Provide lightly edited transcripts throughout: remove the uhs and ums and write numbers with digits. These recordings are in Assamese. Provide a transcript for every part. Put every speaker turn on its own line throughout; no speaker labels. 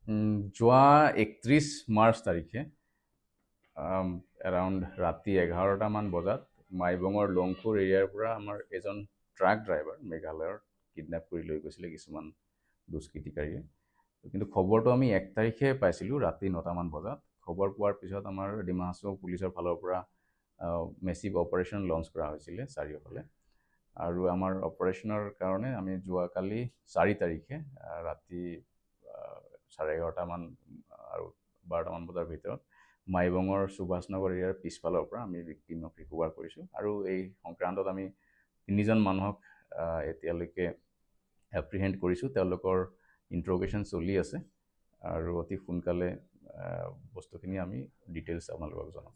যোৱা ৩১ মাৰ্চ তাৰিখে এৰাউণ্ড ৰাতি ১১টামান বজাত মাইবঙৰ লংখুৰ এৰিয়াৰ পৰা আমাৰ এজন ট্ৰাক ড্ৰাইভাৰ মেঘালয়ৰ কিডনেপ কৰি লৈ গৈছিলে কিছুমান দুষ্কৃতিকাৰীয়ে। কিন্তু খবৰটো আমি ১ তাৰিখে পাইছিলোঁ ৰাতি ৯টামান বজাত। খবৰ পোৱাৰ পিছত আমাৰ ডিমা হাছাও পুলিচৰ ফালৰ পৰা মেচিভ অপাৰেশ্যন লঞ্চ কৰা হৈছিলে চাৰিওফালে। আৰু আমাৰ অপাৰেশ্যনৰ কাৰণে আমি যোৱাকালি ৪ তাৰিখে ৰাতি 11:30মান আৰু 12টামান বজাৰ ভিতৰত মাইবঙৰ সুভাষ নগৰ এৰিয়াৰ পিছফালৰ পৰা আমি ভিক্টিমক ৰিকভাৰ কৰিছোঁ। আৰু এই সংক্ৰান্তত আমি ৩জন মানুহক এতিয়ালৈকে এপ্ৰিহেণ্ড কৰিছোঁ। তেওঁলোকৰ ইণ্ট্ৰগেশ্যন চলি আছে আৰু অতি সোনকালে বস্তুখিনি আমি ডিটেইলছ আপোনালোকক জনাম।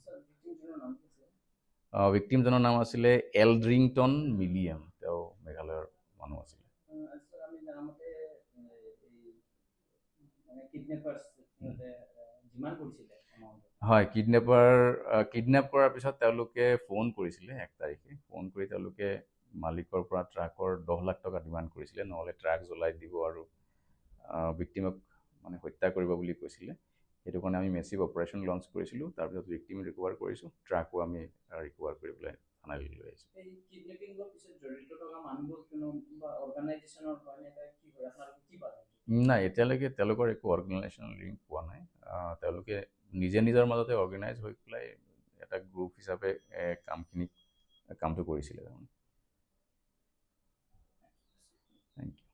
ভিক্টিমজনৰ নাম আছিলে এলড্ৰিংটন মিলিয়াম। তেওঁ মেঘালয়ৰ মানুহ আছিলে। হয়, কিডনেপ কৰাৰ পিছত তেওঁলোকে ফোন কৰিছিলে ১ তাৰিখে। ফোন কৰি তেওঁলোকে মালিকৰ পৰা ট্ৰাকৰ ১০ লাখ টকা ডিমাণ্ড কৰিছিলে, নহ'লে ট্ৰাক জ্বলাই দিব আৰু ভিক্টিমক মানে হত্যা কৰিব বুলি কৈছিলে। সেইটো কাৰণে আমি মেচিভ অপাৰেশ্যন লঞ্চ কৰিছিলোঁ। তাৰপিছত ভিক্টিম ৰিকভাৰ কৰিছোঁ, ট্ৰাকো আমি ৰিকভাৰ কৰি পেলাই থানালৈ লৈ আহিছোঁ। নাই, এতিয়ালৈকে তেওঁলোকৰ একো অৰ্গেনাইজেশ্যনেল লিংক পোৱা নাই। তেওঁলোকে নিজে নিজৰ মাজতে অৰ্গেনাইজ হৈ পেলাই এটা গ্ৰুপ হিচাপে কামটো কৰিছিলে। Thank U.